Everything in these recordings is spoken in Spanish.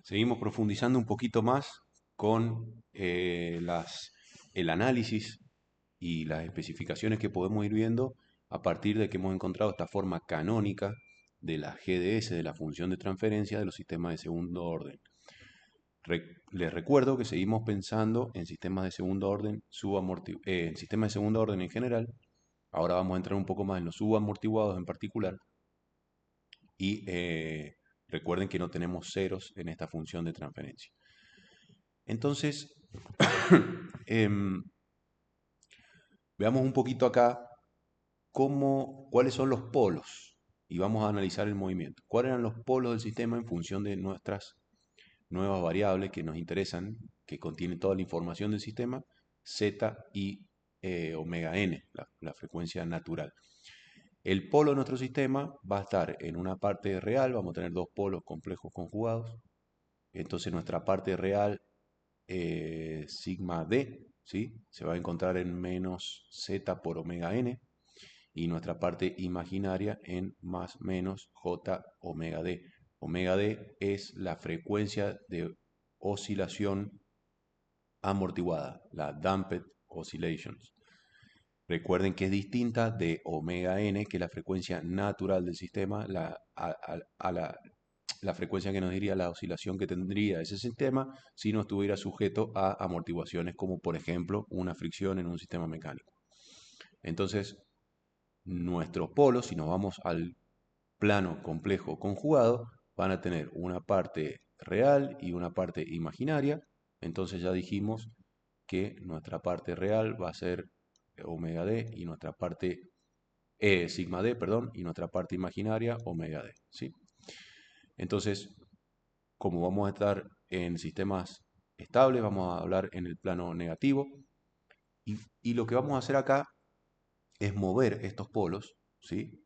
Seguimos profundizando un poquito más con el análisis y las especificaciones que podemos ir viendo a partir de que hemos encontrado esta forma canónica de la GDS, de la función de transferencia de los sistemas de segundo orden. Les recuerdo que seguimos pensando en sistemas de segundo orden, en sistemas de segundo orden en general. Ahora vamos a entrar un poco más en los subamortiguados en particular. Y recuerden que no tenemos ceros en esta función de transferencia. Entonces, em, veamos un poquito acá cuáles son los polos y vamos a analizar el movimiento. ¿Cuáles eran los polos del sistema en función de nuestras nuevas variables que nos interesan, que contienen toda la información del sistema, z y omega n, la frecuencia natural? El polo de nuestro sistema va a estar en una parte real, vamos a tener dos polos complejos conjugados. Entonces nuestra parte real, sigma d, ¿sí? Se va a encontrar en menos z por omega n, y nuestra parte imaginaria en más menos j omega d. Omega d es la frecuencia de oscilación amortiguada, la damped oscillations. Recuerden que es distinta de omega n, que es la frecuencia natural del sistema, la frecuencia que nos diría la oscilación que tendría ese sistema si no estuviera sujeto a amortiguaciones como por ejemplo una fricción en un sistema mecánico. Entonces, nuestros polos, si nos vamos al plano complejo conjugado, van a tener una parte real y una parte imaginaria. Entonces ya dijimos que nuestra parte real va a ser omega d y nuestra parte sigma d, perdón, y nuestra parte imaginaria omega d, ¿sí? Entonces, como vamos a estar en sistemas estables, vamos a hablar en el plano negativo y lo que vamos a hacer acá es mover estos polos, ¿sí?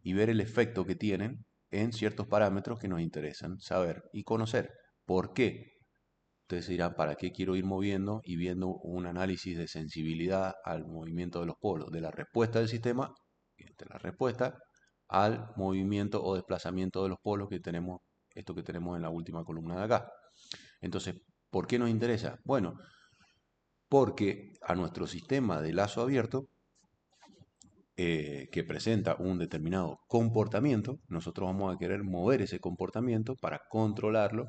Y ver el efecto que tienen en ciertos parámetros que nos interesan saber y conocer. ¿Por qué? Ustedes dirán, ¿para qué quiero ir moviendo y viendo un análisis de sensibilidad al movimiento de los polos? De la respuesta del sistema, de la respuesta al movimiento o desplazamiento de los polos que tenemos, esto que tenemos en la última columna de acá. Entonces, ¿por qué nos interesa? Bueno, porque a nuestro sistema de lazo abierto, que presenta un determinado comportamiento, nosotros vamos a querer mover ese comportamiento para controlarlo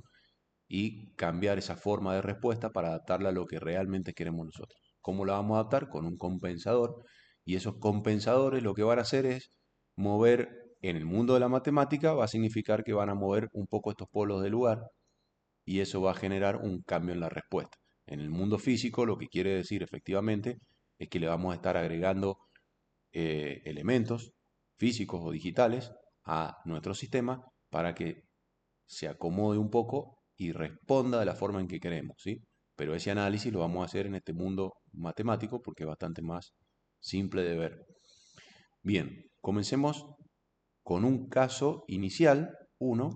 y cambiar esa forma de respuesta para adaptarla a lo que realmente queremos nosotros. ¿Cómo la vamos a adaptar? Con un compensador. Y esos compensadores lo que van a hacer es mover, en el mundo de la matemática, va a significar que van a mover un poco estos polos de lugar y eso va a generar un cambio en la respuesta. En el mundo físico, lo que quiere decir efectivamente es que le vamos a estar agregando elementos físicos o digitales a nuestro sistema para que se acomode un poco y responda de la forma en que queremos, ¿sí? Pero ese análisis lo vamos a hacer en este mundo matemático porque es bastante más simple de ver. Bien, comencemos con un caso inicial, uno,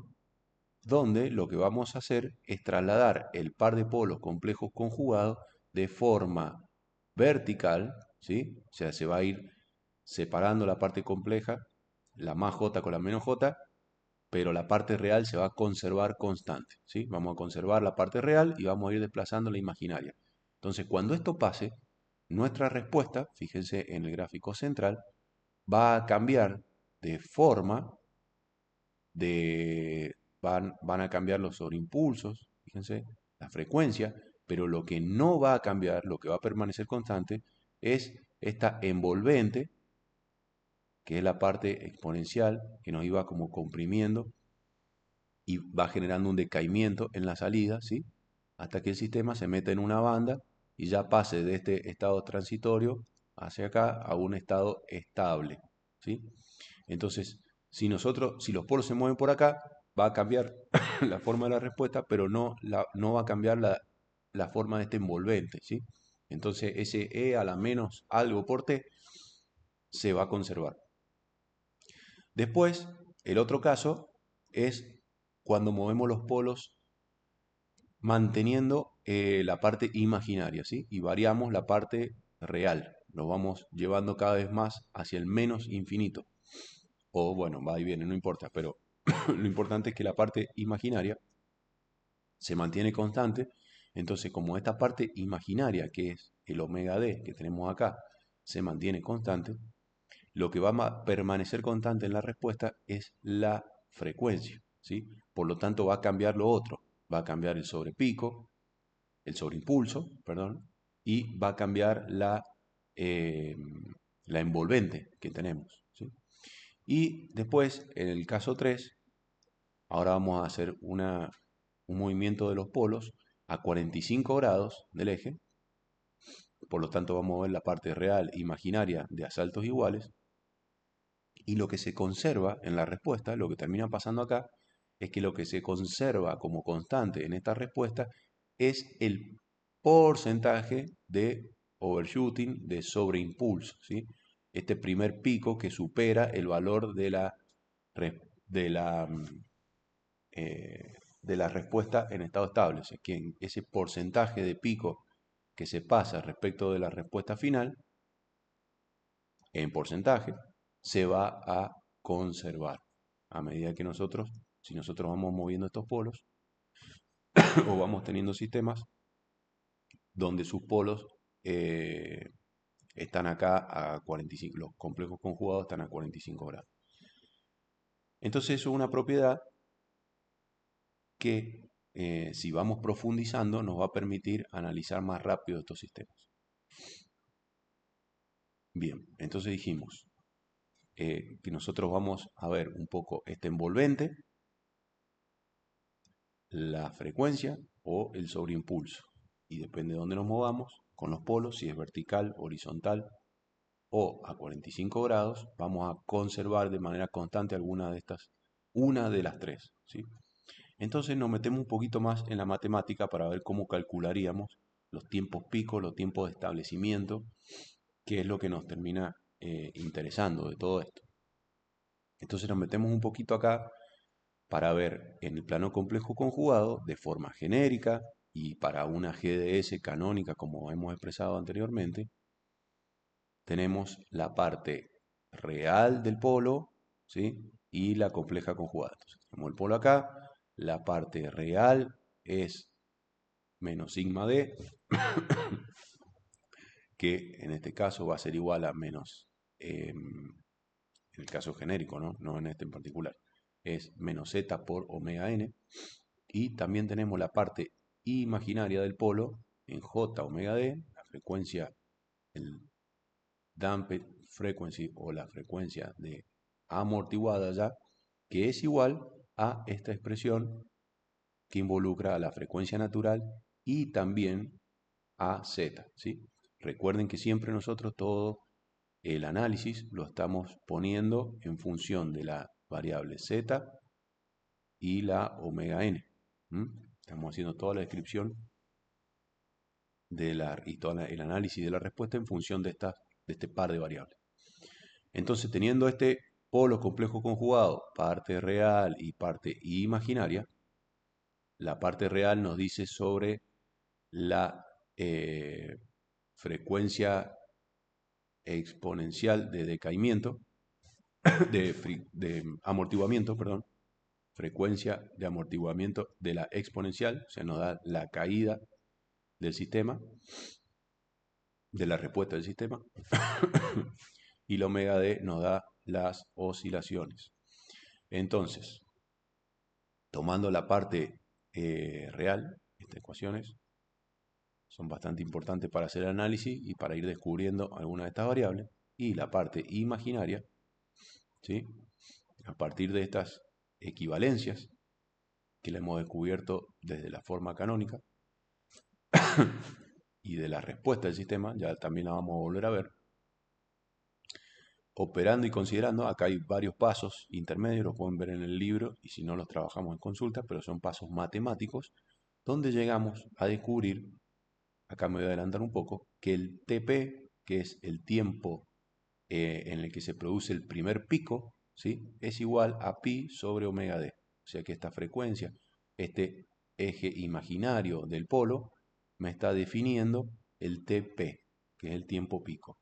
donde lo que vamos a hacer es trasladar el par de polos complejos conjugados de forma vertical, ¿sí? O sea, se va a ir separando la parte compleja, la más j con la menos j, pero la parte real se va a conservar constante, ¿sí? Vamos a conservar la parte real y vamos a ir desplazando la imaginaria. Entonces, cuando esto pase, nuestra respuesta, fíjense en el gráfico central, va a cambiar de forma, van a cambiar los sobreimpulsos, fíjense, la frecuencia, pero lo que no va a cambiar, lo que va a permanecer constante, es esta envolvente, que es la parte exponencial, que nos iba como comprimiendo y va generando un decaimiento en la salida, ¿sí? Hasta que el sistema se meta en una banda y ya pase de este estado transitorio hacia acá a un estado estable, ¿sí? Entonces, si los polos se mueven por acá, va a cambiar la forma de la respuesta, pero no va a cambiar la forma de este envolvente, ¿sí? Entonces, ese E a la menos algo por T se va a conservar. Después, el otro caso es cuando movemos los polos manteniendo la parte imaginaria, ¿sí? Y variamos la parte real. Lo vamos llevando cada vez más hacia el menos infinito. O bueno, va y viene, no importa, pero lo importante es que la parte imaginaria se mantiene constante. Entonces, como esta parte imaginaria, que es el omega D que tenemos acá, se mantiene constante, lo que va a permanecer constante en la respuesta es la frecuencia, ¿sí? Por lo tanto, va a cambiar lo otro. Va a cambiar el sobrepico, el sobreimpulso, perdón, y va a cambiar eh, la envolvente que tenemos, ¿sí? Y después, en el caso 3, ahora vamos a hacer un movimiento de los polos a 45 grados del eje. Por lo tanto, vamos a ver la parte real imaginaria de asaltos iguales. Y lo que se conserva en la respuesta, lo que termina pasando acá, es que lo que se conserva como constante en esta respuesta es el porcentaje de overshooting, de sobreimpulso, ¿sí? Este primer pico que supera el valor de la, de la respuesta en estado estable. O sea, que ese porcentaje de pico que se pasa respecto de la respuesta final, en porcentaje, se va a conservar a medida que nosotros, si nosotros vamos moviendo estos polos o vamos teniendo sistemas donde sus polos están acá a 45, los complejos conjugados están a 45 grados. Entonces eso es una propiedad que si vamos profundizando nos va a permitir analizar más rápido estos sistemas. Bien, entonces dijimos que nosotros vamos a ver un poco este envolvente, la frecuencia o el sobreimpulso. Y depende de dónde nos movamos, con los polos, si es vertical, horizontal o a 45 grados, vamos a conservar de manera constante alguna de estas, una de las tres, ¿sí? Entonces nos metemos un poquito más en la matemática para ver cómo calcularíamos los tiempos pico, los tiempos de establecimiento, que es lo que nos termina interesando de todo esto. Entonces nos metemos un poquito acá para ver en el plano complejo conjugado de forma genérica y para una GDS canónica como hemos expresado anteriormente, tenemos la parte real del polo, ¿sí? Y la compleja conjugada. Entonces, tenemos el polo acá, la parte real es menos sigma D, que en este caso va a ser igual a menos, en el caso genérico, ¿no? No en este en particular, es menos z por omega n. Y también tenemos la parte imaginaria del polo en j omega d, la frecuencia, el damped frequency o la frecuencia de amortiguada ya, que es igual a esta expresión que involucra a la frecuencia natural y también a z, ¿sí? Recuerden que siempre nosotros todo el análisis lo estamos poniendo en función de la variable z y la omega n. Estamos haciendo toda la descripción y todo el análisis de la respuesta en función de este par de variables. Entonces, teniendo este polo complejo conjugado, parte real y parte imaginaria, la parte real nos dice sobre la frecuencia exponencial de decaimiento, de amortiguamiento, perdón, frecuencia de amortiguamiento de la exponencial, o sea, nos da la caída del sistema, de la respuesta del sistema, y la omega D nos da las oscilaciones. Entonces, tomando la parte real, estas ecuaciones son bastante importantes para hacer el análisis y para ir descubriendo algunas de estas variables, y la parte imaginaria, ¿sí? A partir de estas equivalencias que le hemos descubierto desde la forma canónica y de la respuesta del sistema, ya también la vamos a volver a ver, operando y considerando, acá hay varios pasos intermedios, los pueden ver en el libro y si no los trabajamos en consulta, pero son pasos matemáticos donde llegamos a descubrir, acá me voy a adelantar un poco, que el TP, que es el tiempo en el que se produce el primer pico, ¿sí? Es igual a pi sobre omega d. O sea que esta frecuencia, este eje imaginario del polo, me está definiendo el TP, que es el tiempo pico.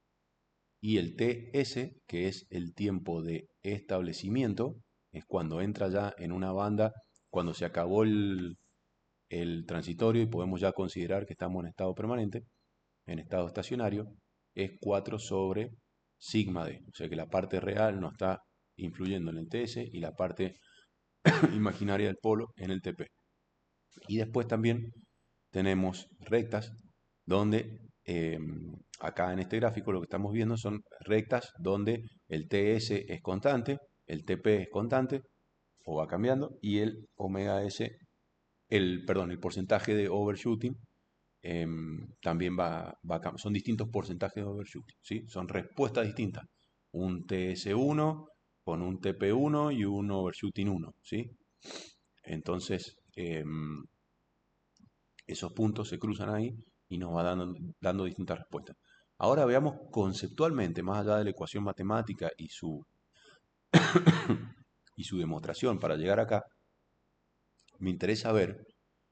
Y el TS, que es el tiempo de establecimiento, es cuando entra ya en una banda, cuando se acabó el transitorio, y podemos ya considerar que estamos en estado permanente, en estado estacionario, es 4 sobre sigma d. O sea que la parte real no está influyendo en el TS y la parte imaginaria del polo en el TP. Y después también tenemos rectas donde acá en este gráfico lo que estamos viendo son rectas donde el TS es constante, el TP es constante o va cambiando y el omega S, el porcentaje de overshooting también son distintos porcentajes de overshooting, ¿sí? Son respuestas distintas. Un TS1 con un TP1 y un overshooting 1, ¿sí? Entonces, esos puntos se cruzan ahí y nos va dando distintas respuestas. Ahora veamos conceptualmente, más allá de la ecuación matemática y su demostración para llegar acá, me interesa ver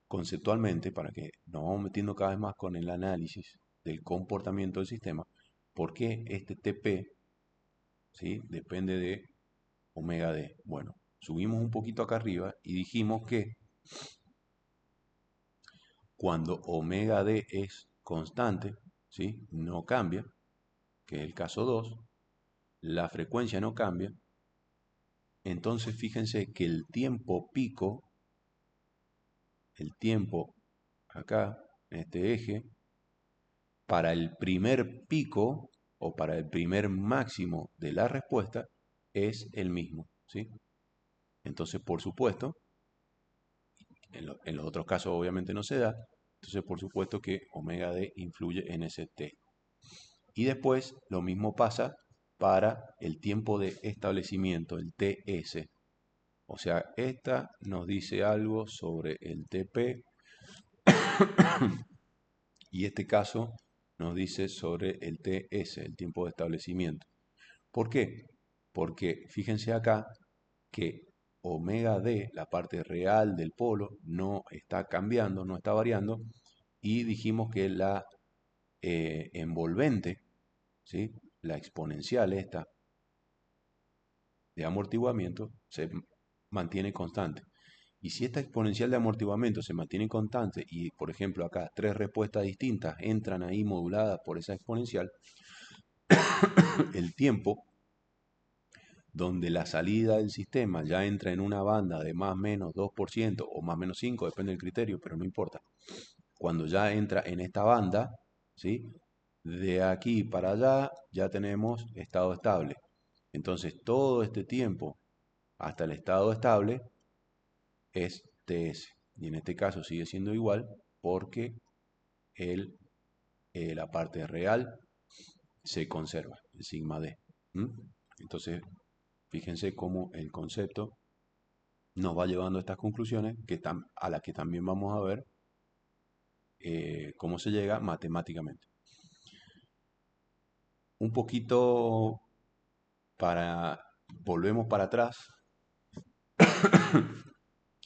conceptualmente, para que nos vamos metiendo cada vez más con el análisis del comportamiento del sistema, por qué este TP, ¿sí?, depende de omega D. Bueno, subimos un poquito acá arriba y dijimos que cuando omega D es constante, ¿sí?, no cambia, que es el caso 2, la frecuencia no cambia, entonces fíjense que el tiempo pico, el tiempo acá, en este eje, para el primer pico o para el primer máximo de la respuesta es el mismo, ¿sí? Entonces, por supuesto, en los otros casos obviamente no se da, entonces por supuesto que omega D influye en ese T. Y después lo mismo pasa para el tiempo de establecimiento, el TS. O sea, esta nos dice algo sobre el TP y este caso nos dice sobre el TS, el tiempo de establecimiento. ¿Por qué? Porque fíjense acá que omega D, la parte real del polo, no está cambiando, no está variando, y dijimos que la envolvente, ¿sí?, la exponencial esta de amortiguamiento, se mantiene constante. Y si esta exponencial de amortiguamiento se mantiene constante y, por ejemplo, acá tres respuestas distintas entran ahí moduladas por esa exponencial, el tiempo donde la salida del sistema ya entra en una banda de más o menos 2% o más o menos 5%, depende del criterio, pero no importa. Cuando ya entra en esta banda, ¿sí?, de aquí para allá ya tenemos estado estable. Entonces todo este tiempo hasta el estado estable es TS. Y en este caso sigue siendo igual porque el, la parte real se conserva, el sigma D. ¿Mm? Entonces, fíjense cómo el concepto nos va llevando a estas conclusiones a las que también vamos a ver cómo se llega matemáticamente. Un poquito volvemos para atrás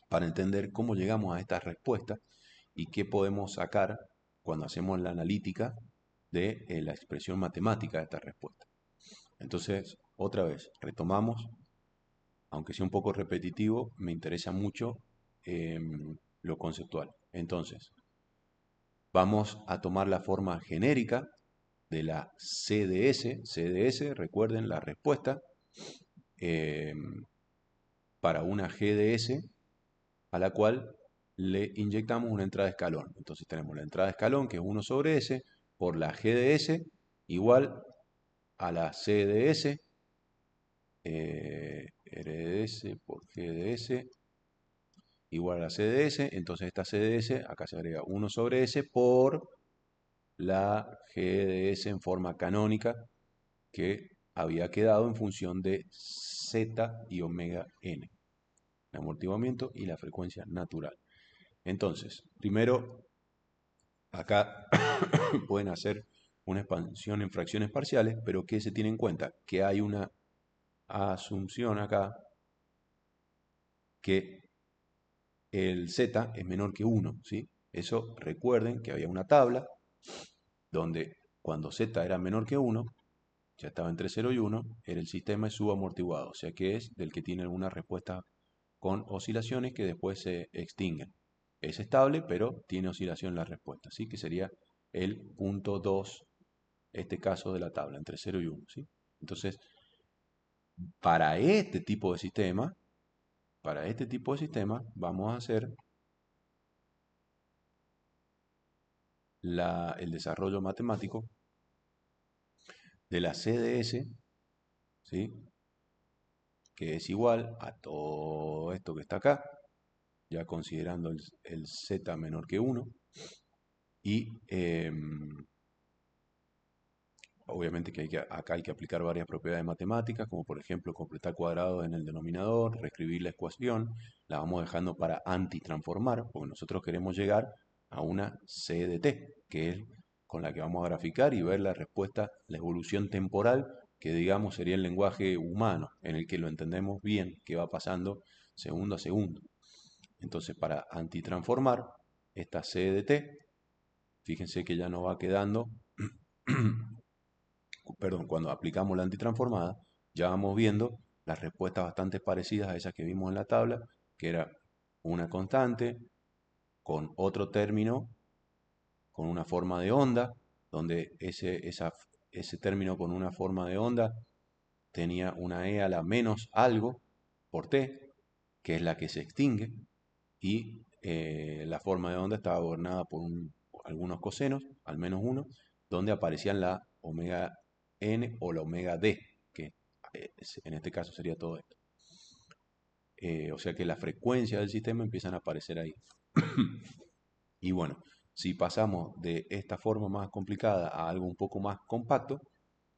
para entender cómo llegamos a estas respuestas y qué podemos sacar cuando hacemos la analítica de la expresión matemática de esta respuesta. Entonces, otra vez, retomamos, aunque sea un poco repetitivo, me interesa mucho lo conceptual. Entonces, vamos a tomar la forma genérica de la CDS. CDS, recuerden la respuesta eh, para una GDS a la cual le inyectamos una entrada de escalón. Entonces tenemos la entrada de escalón, que es 1 sobre S, por la GDS, igual a la CDS, RDS por GDS, igual a la CDS. Entonces esta CDS, acá se agrega 1 sobre S por la GDS en forma canónica, que había quedado en función de Z y omega n, el amortiguamiento y la frecuencia natural. Entonces, primero, acá pueden hacer una expansión en fracciones parciales, pero ¿qué se tiene en cuenta? Que hay una asunción acá que el z es menor que 1, ¿sí? Eso recuerden que había una tabla donde cuando z era menor que 1, ya estaba entre 0 y 1, era el sistema subamortiguado, o sea que es del que tiene alguna respuesta con oscilaciones que después se extinguen. es estable, pero tiene oscilación la respuesta, ¿sí? Que sería el punto 2, este caso de la tabla, entre 0 y 1, ¿sí? Entonces, para este tipo de sistema, vamos a hacer el desarrollo matemático de la CDS, ¿sí? Que es igual a todo esto que está acá, ya considerando el z menor que 1, y obviamente que, acá hay que aplicar varias propiedades matemáticas, como por ejemplo completar cuadrados en el denominador, reescribir la ecuación, la vamos dejando para antitransformar, porque nosotros queremos llegar a una C de t, que es con la que vamos a graficar y ver la respuesta, la evolución temporal, que digamos sería el lenguaje humano, en el que lo entendemos bien, que va pasando segundo a segundo. Entonces, para antitransformar esta C de t, fíjense que ya nos va quedando perdón, cuando aplicamos la antitransformada, ya vamos viendo las respuestas bastante parecidas a esas que vimos en la tabla, que era una constante con otro término, con una forma de onda, donde ese término con una forma de onda tenía una e a la menos algo por t, que es la que se extingue, y la forma de onda estaba gobernada por algunos cosenos, al menos uno, donde aparecían la omega n o la omega d, que en este caso sería todo esto. O sea que la frecuencia del sistema empiezan a aparecer ahí. Y bueno, si pasamos de esta forma más complicada a algo un poco más compacto,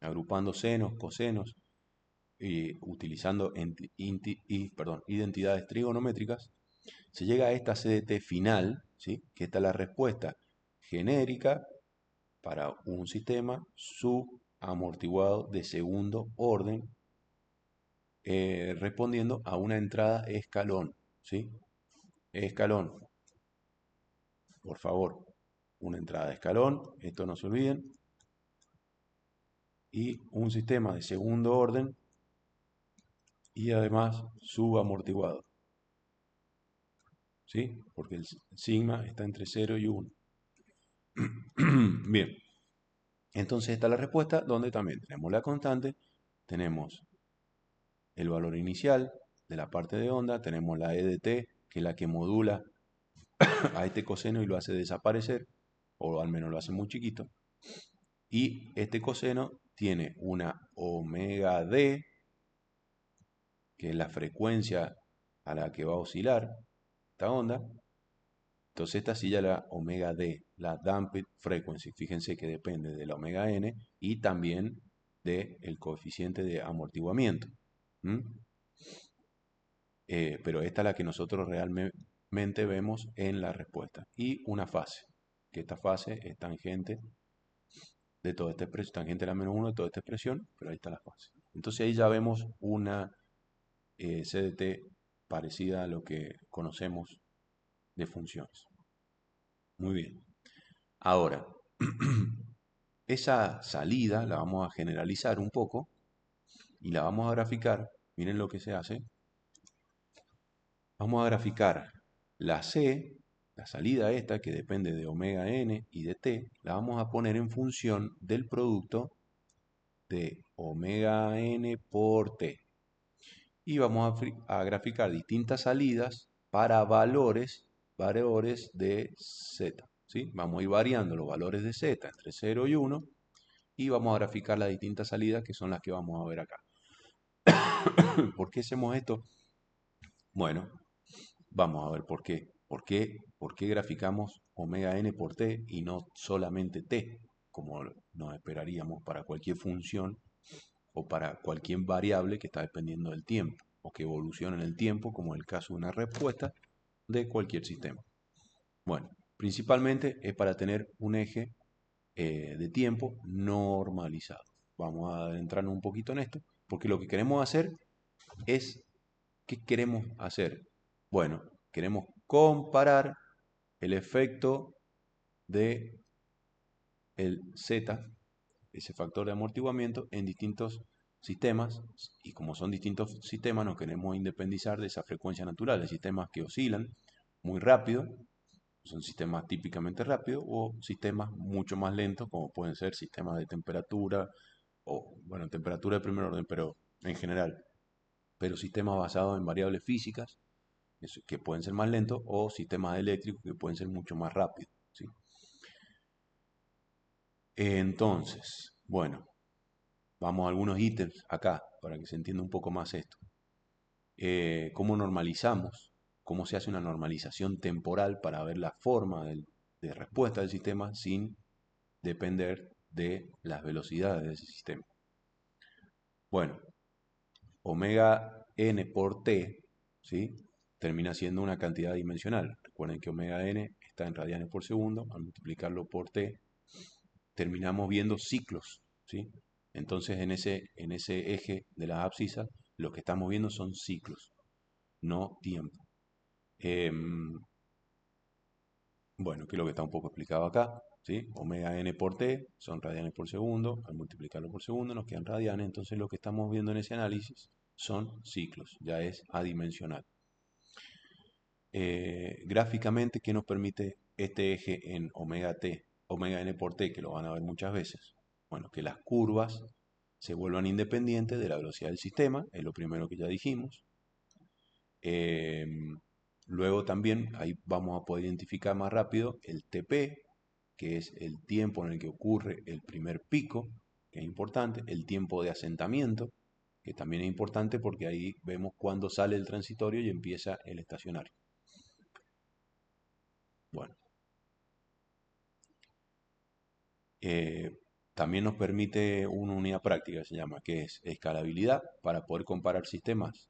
agrupando senos, cosenos, y utilizando identidades trigonométricas, se llega a esta CDT final, ¿sí? Que esta es la respuesta genérica para un sistema subamortiguado de segundo orden, respondiendo a una entrada escalón, ¿sí? Escalón, por favor, una entrada de escalón, esto no se olviden, y un sistema de segundo orden y además subamortiguado, ¿sí? Porque el sigma está entre 0 y 1. Bien, entonces está la respuesta donde también tenemos la constante, tenemos el valor inicial de la parte de onda, tenemos la e de t, que es la que modula a este coseno y lo hace desaparecer, o al menos lo hace muy chiquito, y este coseno tiene una omega d, que es la frecuencia a la que va a oscilar esta onda. Entonces esta sí ya la omega d, la damped frequency, fíjense que depende de la omega n y también del coeficiente de amortiguamiento. Pero esta es la que nosotros realmente vemos en la respuesta. Y una fase, que esta fase es tangente de toda esta expresión, tangente a la menos 1 de toda esta expresión, pero ahí está la fase. Entonces ahí ya vemos una CDT parecida a lo que conocemos de funciones. Muy bien. Ahora, esa salida la vamos a generalizar un poco y la vamos a graficar. Miren lo que se hace. Vamos a graficar la C, la salida esta, que depende de omega n y de t, la vamos a poner en función del producto de omega n por t. Y vamos a graficar distintas salidas para valores de z. ¿Sí? Vamos a ir variando los valores de z entre 0 y 1 y vamos a graficar las distintas salidas que son las que vamos a ver acá. ¿Por qué hacemos esto? Bueno, vamos a ver por qué. ¿Por qué graficamos omega n por t y no solamente t, como nos esperaríamos para cualquier función o para cualquier variable que está dependiendo del tiempo o que evoluciona en el tiempo, como en el caso de una respuesta de cualquier sistema? Bueno, principalmente es para tener un eje de tiempo normalizado. Vamos a adentrarnos un poquito en esto, porque lo que queremos hacer es, ¿qué queremos hacer? Bueno, queremos comparar el efecto de el Z, ese factor de amortiguamiento, en distintos sistemas, y como son distintos sistemas, nos queremos independizar de esa frecuencia natural, de sistemas que oscilan muy rápido son sistemas típicamente rápidos, o sistemas mucho más lentos, como pueden ser sistemas de temperatura, o, bueno, temperatura de primer orden, pero en general, pero sistemas basados en variables físicas, que pueden ser más lentos, o sistemas eléctricos que pueden ser mucho más rápidos, ¿sí? Entonces, bueno, vamos a algunos ítems acá para que se entienda un poco más esto. ¿Cómo normalizamos? ¿Cómo se hace una normalización temporal para ver la forma de respuesta del sistema sin depender de las velocidades de ese sistema? Bueno, omega n por t, ¿sí? Termina siendo una cantidad dimensional. Recuerden que omega n está en radianes por segundo. Al multiplicarlo por t, terminamos viendo ciclos, ¿sí? Entonces, en ese eje de las abscisas, lo que estamos viendo son ciclos, no tiempo. Bueno, que es lo que está un poco explicado acá, ¿sí? Omega n por t son radianes por segundo. Al multiplicarlo por segundo nos quedan radianes. Entonces, lo que estamos viendo en ese análisis son ciclos, ya es adimensional. Gráficamente, ¿qué nos permite este eje en omega t, omega n por t, que lo van a ver muchas veces? Bueno, que las curvas se vuelvan independientes de la velocidad del sistema, es lo primero que ya dijimos. Luego también ahí vamos a poder identificar más rápido el TP, que es el tiempo en el que ocurre el primer pico, que es importante, el tiempo de asentamiento, que también es importante porque ahí vemos cuándo sale el transitorio y empieza el estacionario. Bueno, eh, también nos permite una unidad práctica, se llama, que es escalabilidad, para poder comparar sistemas,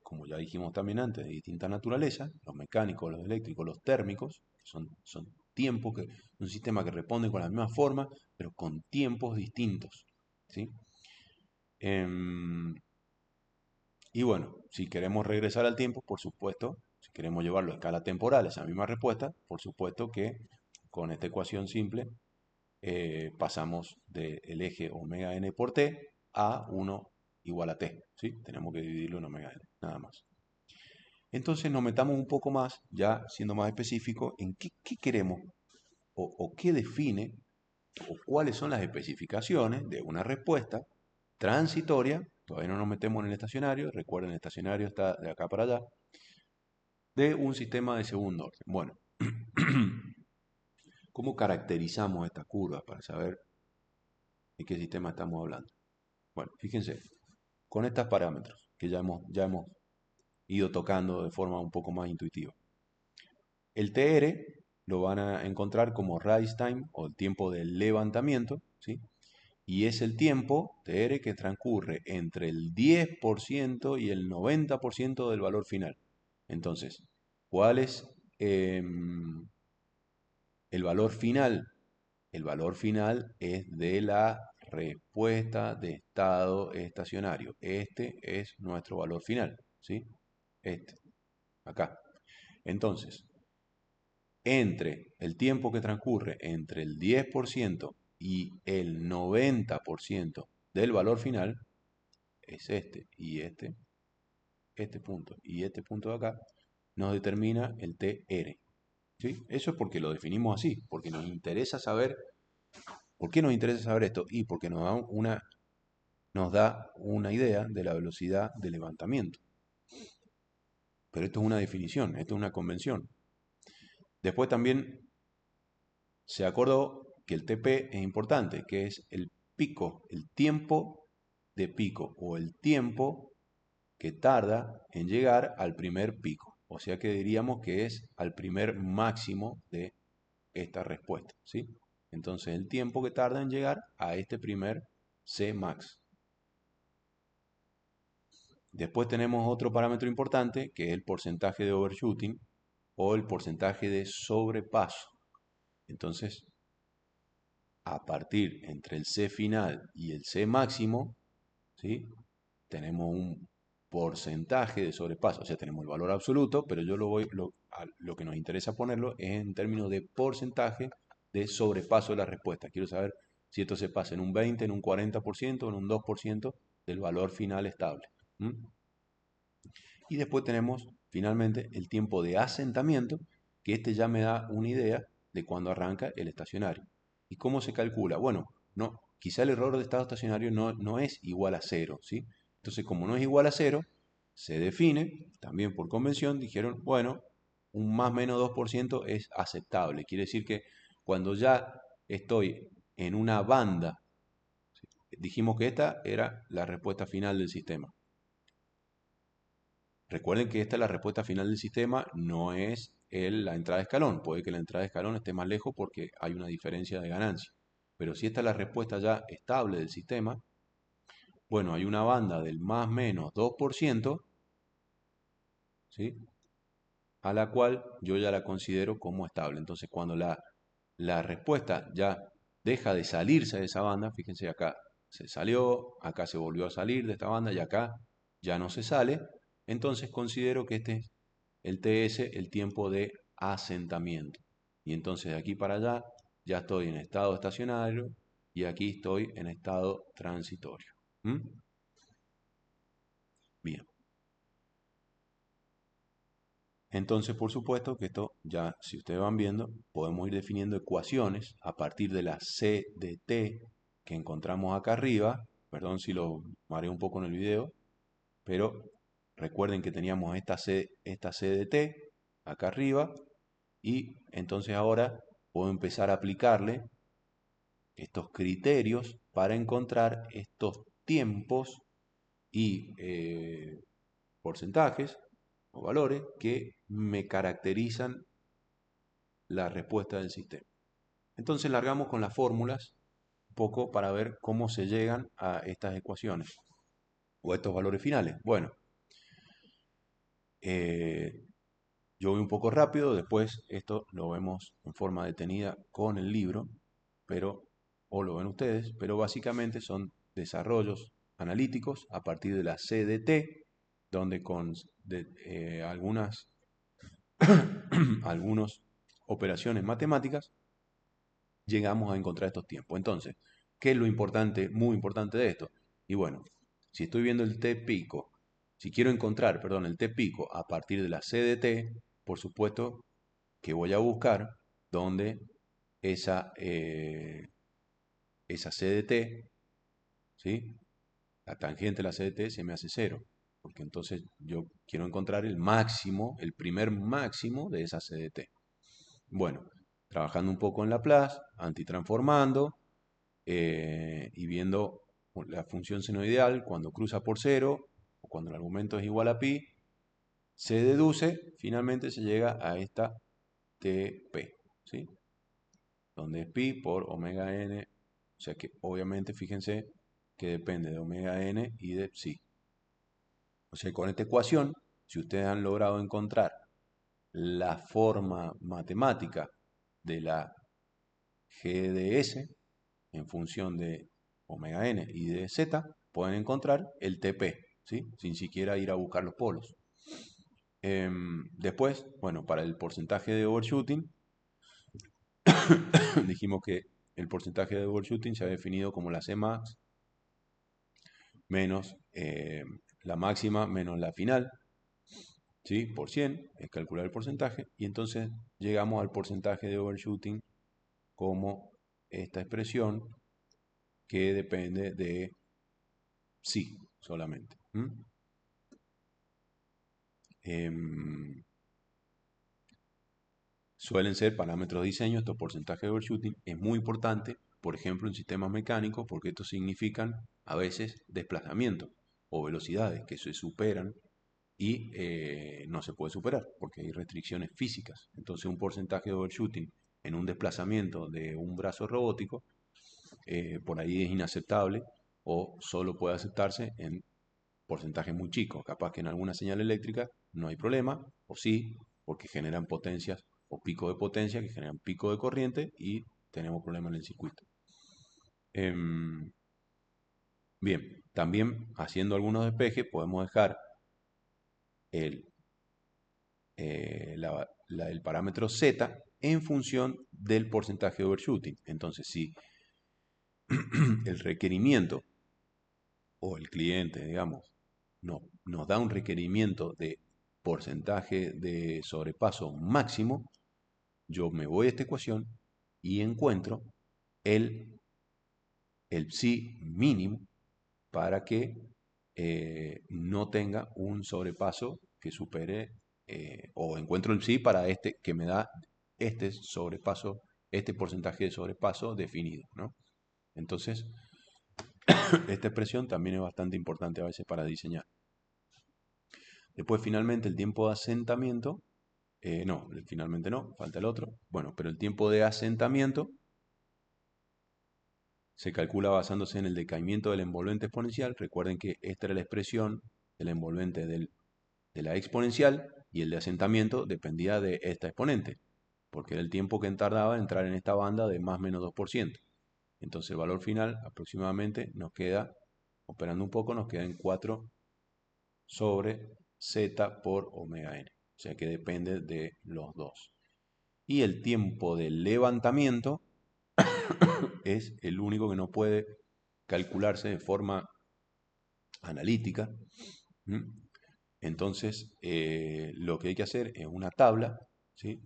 como ya dijimos también antes, de distinta naturaleza, los mecánicos, los eléctricos, los térmicos, que son tiempos, un sistema que responde con la misma forma, pero con tiempos distintos, ¿sí? Em, y bueno, si queremos regresar al tiempo, por supuesto, si queremos llevarlo a escala temporal, esa misma respuesta, por supuesto que con esta ecuación simple pasamos del eje omega n por t a 1 igual a t, ¿sí? Tenemos que dividirlo en omega n, nada más. Entonces nos metamos un poco más, ya siendo más específico, en qué queremos o qué define o cuáles son las especificaciones de una respuesta transitoria. Todavía no nos metemos en el estacionario, recuerden, el estacionario está de acá para allá, de un sistema de segundo orden. Bueno, ¿cómo caracterizamos estas curvas para saber de qué sistema estamos hablando? Bueno, fíjense, con estos parámetros que ya hemos ido tocando de forma un poco más intuitiva. El TR lo van a encontrar como rise time o el tiempo del levantamiento, ¿sí? Y es el tiempo, TR, que transcurre entre el 10% y el 90% del valor final. Entonces, ¿cuál es el valor final? El valor final es de la respuesta de estado estacionario. Este es nuestro valor final, ¿sí? Este, acá. Entonces, entre el tiempo que transcurre entre el 10% y el 90% del valor final, es este punto y este punto de acá, nos determina el TR. ¿Sí? Eso es porque lo definimos así, porque nos interesa saber. ¿Por qué nos interesa saber esto? Y porque nos da una idea de la velocidad de levantamiento. Pero esto es una definición, esto es una convención. Después también se acordó que el TP es importante, que es el pico, el tiempo de pico o el tiempo que tarda en llegar al primer pico. O sea que diríamos que es al primer máximo de esta respuesta, ¿sí? Entonces el tiempo que tarda en llegar a este primer Cmax. Después tenemos otro parámetro importante que es el porcentaje de overshooting o el porcentaje de sobrepaso. Entonces, a partir entre el C final y el C máximo, ¿sí? Tenemos un porcentaje de sobrepaso, o sea, tenemos el valor absoluto, pero yo lo que nos interesa ponerlo es en términos de porcentaje de sobrepaso de la respuesta. Quiero saber si esto se pasa en un 20, en un 40%, en un 2% del valor final estable. Y después tenemos finalmente el tiempo de asentamiento, que este ya me da una idea de cuándo arranca el estacionario. ¿Y cómo se calcula? Bueno, no, quizá el error de estado estacionario no es igual a cero, ¿sí? Entonces, como no es igual a cero, se define, también por convención, dijeron, bueno, un más menos 2% es aceptable. Quiere decir que cuando ya estoy en una banda, dijimos que esta era la respuesta final del sistema. Recuerden que esta es la respuesta final del sistema, no es la entrada de escalón. Puede que la entrada de escalón esté más lejos porque hay una diferencia de ganancia. Pero si esta es la respuesta ya estable del sistema, bueno, hay una banda del más menos 2%, ¿sí? A la cual yo ya la considero como estable. Entonces, cuando la respuesta ya deja de salirse de esa banda, fíjense acá se salió, acá se volvió a salir de esta banda y acá ya no se sale, entonces considero que este es el TS, el tiempo de asentamiento. Y entonces de aquí para allá ya estoy en estado estacionario y aquí estoy en estado transitorio. ¿Mm? Bien. Entonces, por supuesto que esto ya, si ustedes van viendo, podemos ir definiendo ecuaciones a partir de la C de T que encontramos acá arriba. Perdón si lo mareé un poco en el video, pero recuerden que teníamos esta C de T acá arriba y entonces ahora puedo empezar a aplicarle estos criterios para encontrar estos tiempos y porcentajes o valores que me caracterizan la respuesta del sistema. Entonces largamos con las fórmulas un poco para ver cómo se llegan a estas ecuaciones o a estos valores finales. Bueno, eh, yo voy un poco rápido, después esto lo vemos en forma detenida con el libro, pero, o lo ven ustedes, pero básicamente son desarrollos analíticos a partir de la CDT, donde con algunas algunas operaciones matemáticas llegamos a encontrar estos tiempos. Entonces, ¿qué es lo importante, muy importante de esto? Y bueno, si estoy viendo el T pico, si quiero encontrar, perdón, el T pico a partir de la CDT, por supuesto que voy a buscar donde esa, esa CDT, ¿sí? La tangente de la CDT se me hace cero, porque entonces yo quiero encontrar el máximo, el primer máximo de esa CDT. Bueno, trabajando un poco en Laplace, antitransformando y viendo la función senoidal cuando cruza por cero o cuando el argumento es igual a pi, se deduce, finalmente se llega a esta TP, ¿sí? Donde es pi por omega n, o sea que obviamente fíjense que depende de omega n y de psi. O sea, con esta ecuación, si ustedes han logrado encontrar la forma matemática de la GDS en función de omega n y de z, pueden encontrar el TP, ¿sí? Sin siquiera ir a buscar los polos. Después, bueno, para el porcentaje de overshooting, dijimos que el porcentaje de overshooting se ha definido como la Cmax menos la máxima menos la final, ¿sí? Por 100, es calcular el porcentaje, y entonces llegamos al porcentaje de overshooting como esta expresión que depende de sí solamente. Suelen ser parámetros de diseño, estos porcentajes de overshooting. Es muy importante, por ejemplo, en sistemas mecánicos, porque estos significan a veces desplazamientos o velocidades que se superan y no se puede superar porque hay restricciones físicas. Entonces un porcentaje de overshooting en un desplazamiento de un brazo robótico por ahí es inaceptable o solo puede aceptarse en porcentajes muy chicos. Capaz que en alguna señal eléctrica no hay problema, o sí, porque generan potencias o picos de potencia que generan pico de corriente y tenemos problemas en el circuito. Bien, también haciendo algunos despejes podemos dejar el, el parámetro Z en función del porcentaje de overshooting. Entonces, si el requerimiento o el cliente, digamos, nos da un requerimiento de porcentaje de sobrepaso máximo, yo me voy a esta ecuación y encuentro el, el psi mínimo para que no tenga un sobrepaso que supere, o encuentro el psi para este que me da este sobrepaso, este porcentaje de sobrepaso definido, ¿no? Entonces, esta expresión también es bastante importante a veces para diseñar. Después, finalmente, el tiempo de asentamiento, no, finalmente no, falta el otro. Bueno, pero el tiempo de asentamiento se calcula basándose en el decaimiento del envolvente exponencial. Recuerden que esta era la expresión del envolvente de la exponencial y el de asentamiento dependía de esta exponente, porque era el tiempo que tardaba en entrar en esta banda de más o menos 2%. Entonces el valor final aproximadamente nos queda, operando un poco, nos queda en 4 sobre z por omega n. O sea que depende de los dos. Y el tiempo de levantamiento es el único que no puede calcularse de forma analítica. Entonces, lo que hay que hacer es una tabla, ¿sí?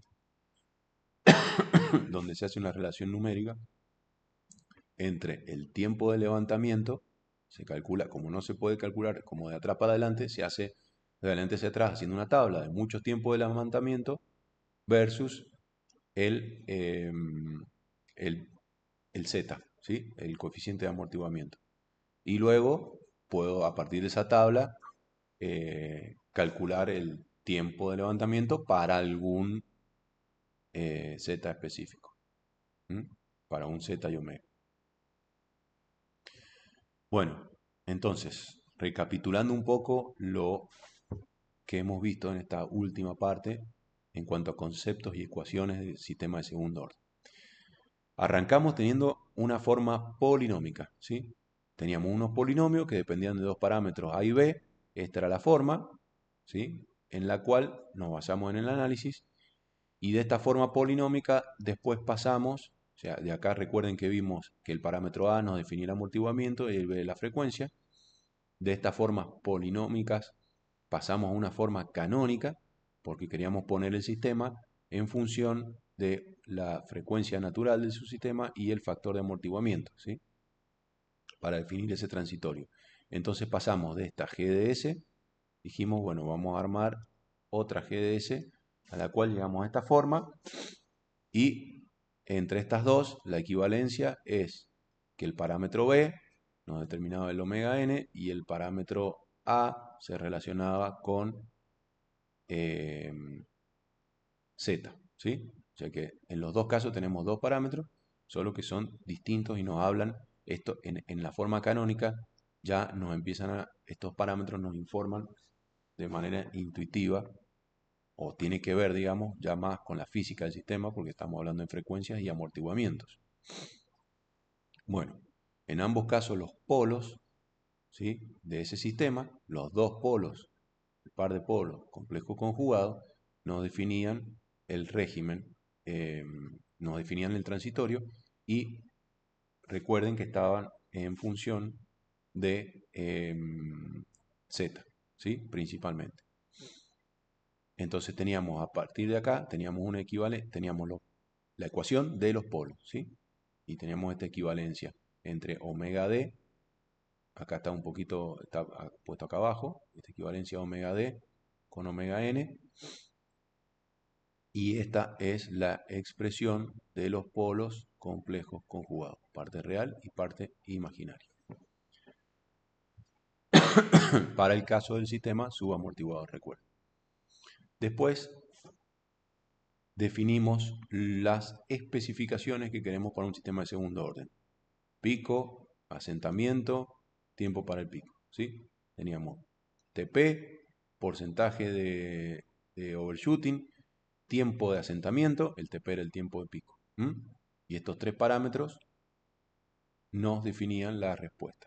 Donde se hace una relación numérica entre el tiempo de levantamiento, se calcula, como no se puede calcular como de atrás para adelante, se hace de adelante hacia atrás haciendo una tabla de muchos tiempos de levantamiento versus el, el, el Z, ¿sí? El coeficiente de amortiguamiento. Y luego puedo, a partir de esa tabla, calcular el tiempo de levantamiento para algún Z específico, ¿m? Para un Z y omega. Bueno, entonces, recapitulando un poco lo que hemos visto en esta última parte en cuanto a conceptos y ecuaciones del sistema de segundo orden. Arrancamos teniendo una forma polinómica, ¿sí? Teníamos unos polinomios que dependían de dos parámetros A y B. Esta era la forma, ¿sí? En la cual nos basamos en el análisis. Y de esta forma polinómica después pasamos, o sea, de acá recuerden que vimos que el parámetro A nos definía el amortiguamiento y el B la frecuencia. De estas formas polinómicas pasamos a una forma canónica, porque queríamos poner el sistema en función de la frecuencia natural de su sistema y el factor de amortiguamiento, ¿sí? Para definir ese transitorio. Entonces pasamos de esta GDS, dijimos, bueno, vamos a armar otra GDS a la cual llegamos a esta forma, y entre estas dos la equivalencia es que el parámetro B nos determinaba el omega n y el parámetro A se relacionaba con Z, ¿sí? O sea que en los dos casos tenemos dos parámetros, solo que son distintos y nos hablan, esto en la forma canónica ya nos empiezan estos parámetros nos informan de manera intuitiva, o tiene que ver, digamos, ya más con la física del sistema, porque estamos hablando en frecuencias y amortiguamientos. Bueno, en ambos casos los polos, ¿sí?, de ese sistema, los dos polos, el par de polos complejo conjugado, nos definían el régimen, nos definían el transitorio, y recuerden que estaban en función de Z, ¿sí?, principalmente. Entonces teníamos, a partir de acá, teníamos un equivalente, teníamos la ecuación de los polos, ¿sí? Y teníamos esta equivalencia entre omega d, acá está un poquito, está puesto acá abajo, esta equivalencia omega d con omega n, y esta es la expresión de los polos complejos conjugados, parte real y parte imaginaria. Para el caso del sistema subamortiguado, recuerden. Después definimos las especificaciones que queremos para un sistema de segundo orden. Pico, asentamiento, tiempo para el pico, ¿sí? Teníamos TP, porcentaje de overshooting, tiempo de asentamiento, el TP era el tiempo de pico. Y estos tres parámetros nos definían la respuesta.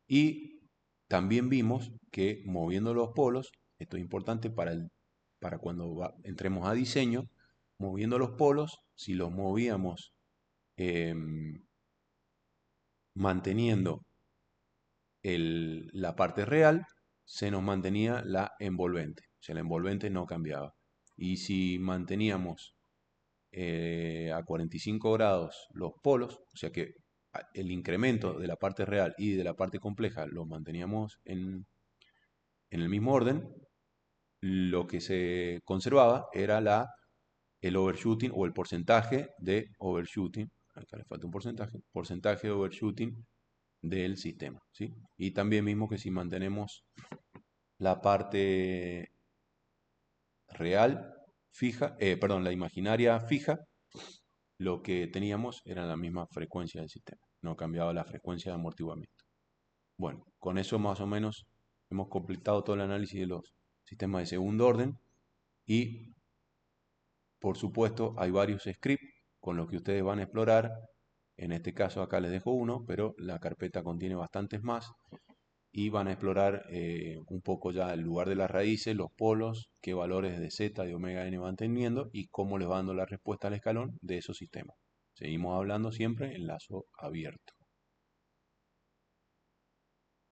Y también vimos que moviendo los polos, esto es importante para cuando entremos a diseño, moviendo los polos, si los movíamos manteniendo la parte real, se nos mantenía la envolvente, o sea, la envolvente no cambiaba. Y si manteníamos a 45 grados los polos, o sea que el incremento de la parte real y de la parte compleja lo manteníamos en el mismo orden, lo que se conservaba era el overshooting o el porcentaje de overshooting, acá le falta un porcentaje de overshooting del sistema, ¿sí? Y también mismo que si mantenemos la parte real fija, perdón, la imaginaria fija, lo que teníamos era la misma frecuencia del sistema, no cambiaba la frecuencia de amortiguamiento. Bueno, con eso más o menos hemos completado todo el análisis de los sistemas de segundo orden y por supuesto hay varios scripts con los que ustedes van a explorar. En este caso acá les dejo uno, pero la carpeta contiene bastantes más y van a explorar un poco ya el lugar de las raíces, los polos, qué valores de z, de omega n van teniendo y cómo les va dando la respuesta al escalón de esos sistemas. Seguimos hablando siempre en lazo abierto.